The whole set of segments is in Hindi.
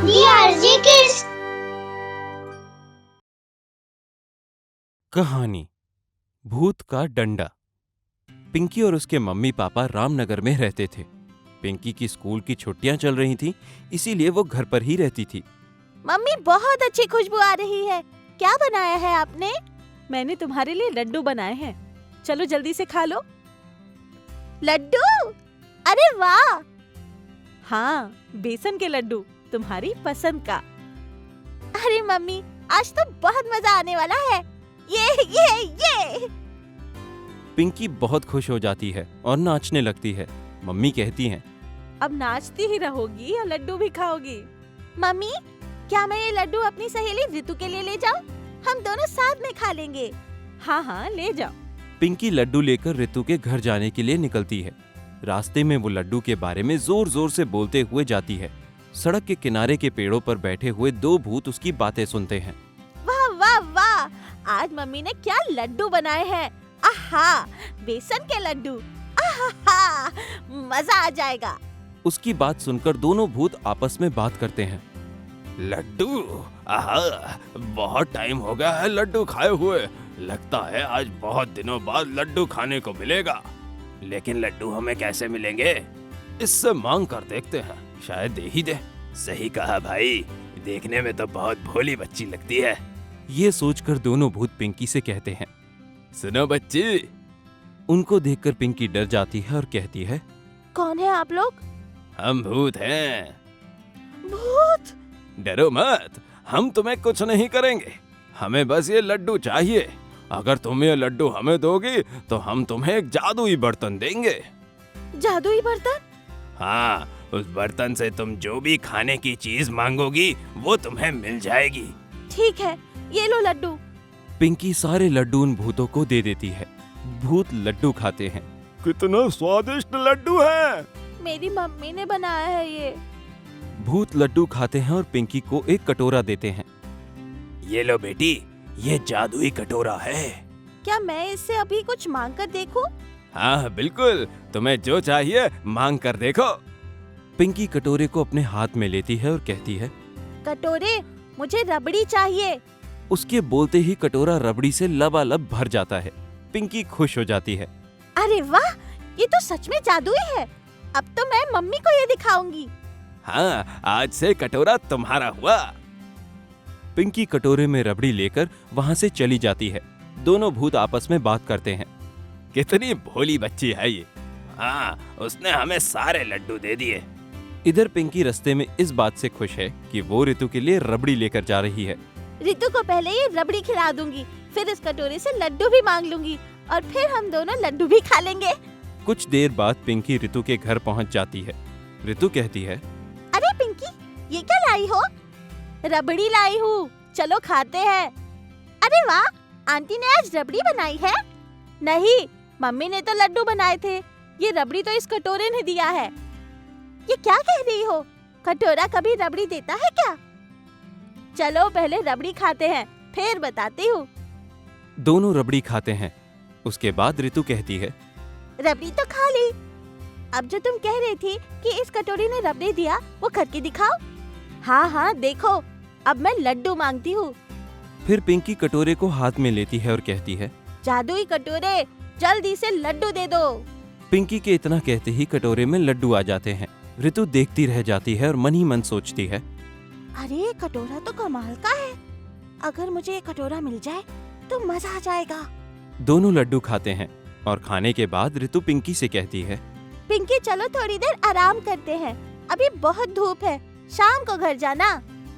DRG Kids। कहानी भूत का डंडा। पिंकी और उसके मम्मी पापा रामनगर में रहते थे। पिंकी की स्कूल की छुट्टियां चल रही थीं, इसीलिए वो घर पर ही रहती थी। मम्मी बहुत अच्छी खुशबू आ रही है। क्या बनाया है आपने? मैंने तुम्हारे लिए लड्डू बनाए हैं। चलो जल्दी से खा लो। लड्डू? अरे वाह! हाँ, बेसन के लड्डू, तुम्हारी पसंद का। अरे मम्मी, आज तो बहुत मजा आने वाला है। ये। पिंकी बहुत खुश हो जाती है और नाचने लगती है। मम्मी कहती हैं, अब नाचती ही रहोगी या लड्डू भी खाओगी? मम्मी, क्या मैं ये लड्डू अपनी सहेली रितु के लिए ले जाऊं? हम दोनों साथ में खा लेंगे। हाँ, ले जाओ। पिंकी लड्डू लेकर रितु के घर जाने के लिए निकलती है। रास्ते में वो लड्डू के बारे में जोर जोर से बोलते हुए जाती है। सड़क के किनारे के पेड़ों पर बैठे हुए दो भूत उसकी बातें सुनते हैं। वाह वाह वाह! आज मम्मी ने क्या लड्डू बनाए हैं। आहा, बेसन के लड्डू। आहा, मजा आ जाएगा। उसकी बात सुनकर दोनों भूत आपस में बात करते हैं। लड्डू? आहा, बहुत टाइम हो गया है लड्डू खाए हुए। लगता है आज बहुत दिनों बाद लड्डू खाने को मिलेगा। लेकिन लड्डू हमें कैसे मिलेंगे? इससे मांग कर देखते हैं, शायद दे ही दे। सही कहा भाई, देखने में तो बहुत भोली बच्ची लगती है। ये सोचकर दोनों भूत पिंकी से कहते हैं, सुनो बच्ची। उनको देखकर पिंकी डर जाती है और कहती है, कौन है आप लोग? हम भूत हैं। भूत? डरो मत, हम तुम्हें कुछ नहीं करेंगे। हमें बस ये लड्डू चाहिए। अगर तुम ये लड्डू हमें दोगी तो हम तुम्हें एक जादुई बर्तन देंगे। जादुई बर्तन? हाँ, उस बर्तन से तुम जो भी खाने की चीज मांगोगी वो तुम्हें मिल जाएगी। ठीक है, ये लो लड्डू। पिंकी सारे लड्डू उन भूतों को दे देती है। भूत लड्डू खाते हैं। कितना स्वादिष्ट लड्डू है। मेरी मम्मी ने बनाया है ये। भूत लड्डू खाते हैं और पिंकी को एक कटोरा देते हैं। ये लो बेटी, ये जादुई कटोरा है। क्या मैं इससे अभी कुछ मांग कर देखूं? हाँ बिल्कुल, तुम्हें जो चाहिए मांग कर देखो। पिंकी कटोरे को अपने हाथ में लेती है और कहती है, कटोरे, मुझे रबड़ी चाहिए। उसके बोलते ही कटोरा रबड़ी से लबालब भर जाता है। पिंकी खुश हो जाती है। अरे वाह, ये तो सच में जादुई है। अब तो मैं मम्मी को ये दिखाऊंगी। हाँ, आज से कटोरा तुम्हारा हुआ। पिंकी कटोरे में रबड़ी लेकर वहाँ से चली जाती है। दोनों भूत आपस में बात करते हैं। कितनी भोली बच्ची है ये। हाँ, उसने हमें सारे लड्डू दे दिए। इधर पिंकी रास्ते में इस बात से खुश है कि वो रितु के लिए रबड़ी लेकर जा रही है। रितु को पहले ये रबड़ी खिला दूंगी, फिर इस कटोरे से लड्डू भी मांग लूंगी और फिर हम दोनों लड्डू भी खा लेंगे। कुछ देर बाद पिंकी रितु के घर पहुँच जाती है। रितु कहती है, अरे पिंकी, ये क्या लाई हो? रबड़ी लाई हूँ, चलो खाते हैं। अरे वाह, आंटी ने आज रबड़ी बनाई है? नहीं, मम्मी ने तो लड्डू बनाए थे। ये रबड़ी तो इस कटोरे ने दिया है। ये क्या कह रही हो? कटोरा कभी रबड़ी देता है क्या? चलो पहले रबड़ी खाते हैं, फिर बताती हूँ। दोनों रबड़ी खाते हैं। उसके बाद रितु कहती है, रबड़ी तो खा ली। अब जो तुम कह रही थी कि इस कटोरी ने रबड़ी दिया, वो करके दिखाओ। हाँ, देखो, अब मैं लड्डू मांगती हूँ। फिर पिंकी कटोरे को हाथ में लेती है और कहती है, जादुई कटोरे, जल्दी से लड्डू दे दो। पिंकी के इतना कहते ही कटोरे में लड्डू आ जाते हैं। रितु देखती रह जाती है और मन ही मन सोचती है, अरे कटोरा तो कमाल का है। अगर मुझे ये कटोरा मिल जाए तो मजा आ जाएगा। दोनों लड्डू खाते हैं और खाने के बाद रितु पिंकी से कहती है, पिंकी चलो थोड़ी देर आराम करते हैं, अभी बहुत धूप है, शाम को घर जाना।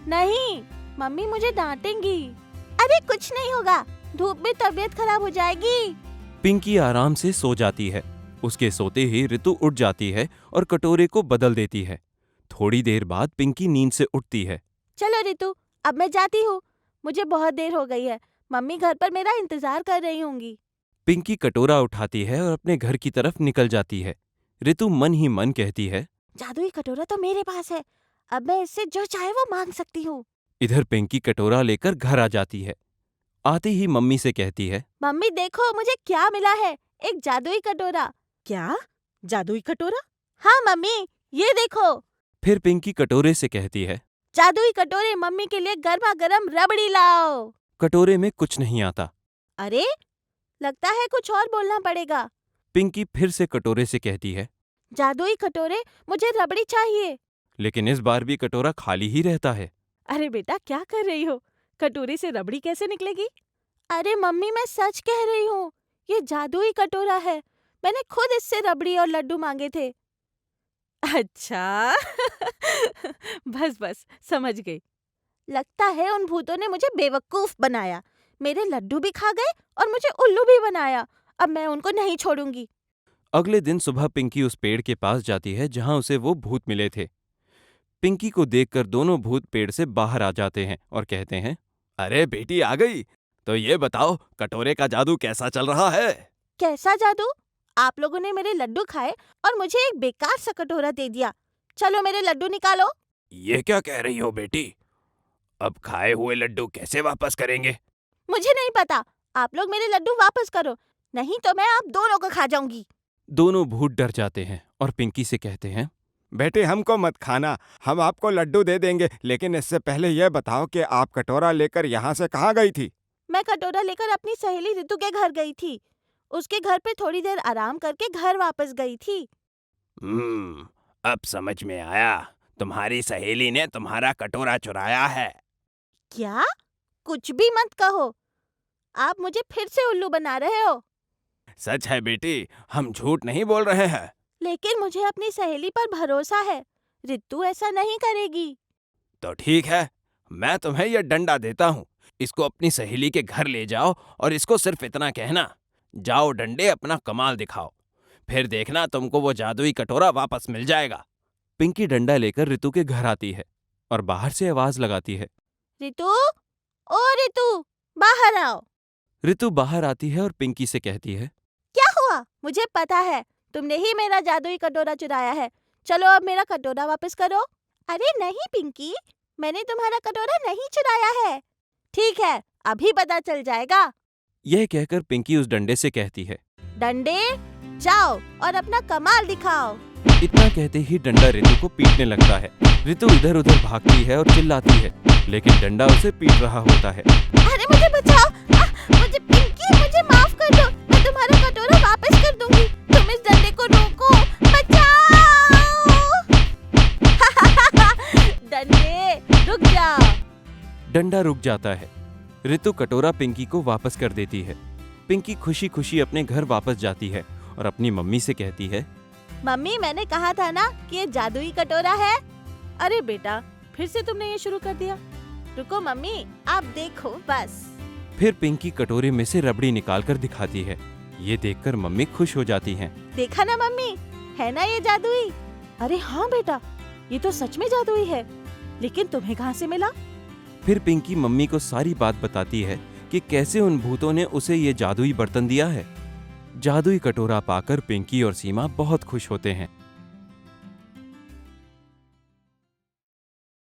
नहीं, मम्मी मुझे डांटेंगी। अरे कुछ नहीं होगा, धूप में तबीयत खराब हो जाएगी। पिंकी आराम से सो जाती है। उसके सोते ही रितु उठ जाती है और कटोरे को बदल देती है। थोड़ी देर बाद पिंकी नींद से उठती है। चलो रितु, अब मैं जाती हूँ, मुझे बहुत देर हो गई है। मम्मी घर पर मेरा इंतजार कर रही होंगी। पिंकी कटोरा उठाती है और अपने घर की तरफ निकल जाती है। रितु मन ही मन कहती है, जादुई कटोरा तो मेरे पास है, अब मैं इससे जो चाहे वो मांग सकती हूँ। इधर पिंकी कटोरा लेकर घर आ जाती है। आते ही मम्मी से कहती है, मम्मी देखो मुझे क्या मिला है, एक जादुई कटोरा। क्या? जादुई कटोरा? हाँ मम्मी, ये देखो। फिर पिंकी कटोरे से कहती है, जादुई कटोरे मम्मी के लिए गर्मा गर्म रबड़ी लाओ। कटोरे में कुछ नहीं आता। अरे लगता है कुछ और बोलना पड़ेगा। पिंकी फिर से कटोरे से कहती है, जादुई कटोरे, मुझे रबड़ी चाहिए। लेकिन इस बार भी कटोरा खाली ही रहता है। अरे बेटा, क्या कर रही हो? कटोरे से रबड़ी कैसे निकलेगी? अरे मम्मी, मैं सच कह रही हूँ, ये जादुई कटोरा है। मैंने खुद इससे रबड़ी और लड्डू मांगे थे। अच्छा बस बस, समझ गई। लगता है उन भूतों ने मुझे बेवकूफ बनाया। मेरे लड्डू भी खा गए और मुझे उल्लू भी बनाया। अब मैं उनको नहीं छोड़ूंगी। अगले दिन सुबह पिंकी उस पेड़ के पास जाती है जहां उसे वो भूत मिले थे। पिंकी को देखकर दोनों भूत पेड़ से बाहर आ जाते हैं और कहते हैं, अरे बेटी आ गई। तो ये बताओ कटोरे का जादू कैसा चल रहा है? कैसा जादू? आप लोगों ने मेरे लड्डू खाए और मुझे एक बेकार सा कटोरा दे दिया। चलो मेरे लड्डू निकालो। ये क्या कह रही हो बेटी? अब खाए हुए लड्डू कैसे वापस करेंगे? मुझे नहीं पता। आप लोग मेरे लड्डू वापस करो, नहीं तो मैं आप दोनों को खा जाऊंगी। दोनों भूत डर जाते हैं और पिंकी से कहते हैं, बेटे हमको मत खाना, हम आपको लड्डू दे देंगे, लेकिन इससे पहले यह बताओ कि आप कटोरा लेकर यहाँ से कहाँ गई थी? मैं कटोरा लेकर अपनी सहेली रितु के घर गई थी। उसके घर पे थोड़ी देर आराम करके घर वापस गई थी। अब समझ में आया। तुम्हारी सहेली ने तुम्हारा कटोरा चुराया है। क्या? कुछ भी मत कहो। आप मुझे फिर से उल्लू बना रहे हो। सच है बेटी, हम झूठ नहीं बोल रहे हैं। लेकिन मुझे अपनी सहेली पर भरोसा है। रितु ऐसा नहीं करेगी। तो ठीक है, मैं तुम्हें यह डंडा देता हूँ। इसको अपनी सहेली के घर ले जाओ और इसको सिर्फ इतना कहना, जाओ डंडे अपना कमाल दिखाओ। फिर देखना तुमको वो जादुई कटोरा वापस मिल जाएगा। पिंकी डंडा लेकर रितु के घर आती है और बाहर से आवाज लगाती है, रितु, ओ रितु, बाहर आओ। रितु बाहर आती है और पिंकी से कहती है, क्या हुआ? मुझे पता है, तुमने ही मेरा जादुई कटोरा चुराया है। चलो अब मेरा कटोरा वापस करो। अरे नहीं पिंकी, मैंने तुम्हारा कटोरा नहीं चुराया है। ठीक है, अभी पता चल जाएगा। यह कहकर पिंकी उस डंडे से कहती है, डंडे, जाओ और अपना कमाल दिखाओ। इतना कहते ही डंडा रितु को पीटने लगता है। रितु इधर उधर भागती है और चिल्लाती है, लेकिन डंडा उसे पीट रहा होता है। अरे मुझे बचाओ! मुझे पिंकी, मुझे माफ कर दो। मैं तुम्हारा कटोरा वापस कर दूंगी। तुम इस डंडे को रोको, बचाओ! डंडे, रुक जाओ। डंडा रुक जाता है। रितु कटोरा पिंकी को वापस कर देती है। पिंकी खुशी खुशी अपने घर वापस जाती है और अपनी मम्मी से कहती है, मम्मी, मैंने कहा था ना कि ये जादुई कटोरा है। अरे बेटा, फिर से तुमने ये शुरू कर दिया। रुको मम्मी, आप देखो बस। फिर पिंकी कटोरे में से रबड़ी निकालकर दिखाती है। ये देखकर मम्मी खुश हो जाती हैं। देखा ना मम्मी, है ना ये जादुई? अरे हाँ बेटा, ये तो सच में जादुई है। लेकिन तुम्हें कहाँ से मिला? फिर पिंकी मम्मी को सारी बात बताती है कि कैसे उन भूतों ने उसे ये जादुई बर्तन दिया है। जादुई कटोरा पाकर पिंकी और सीमा बहुत खुश होते हैं।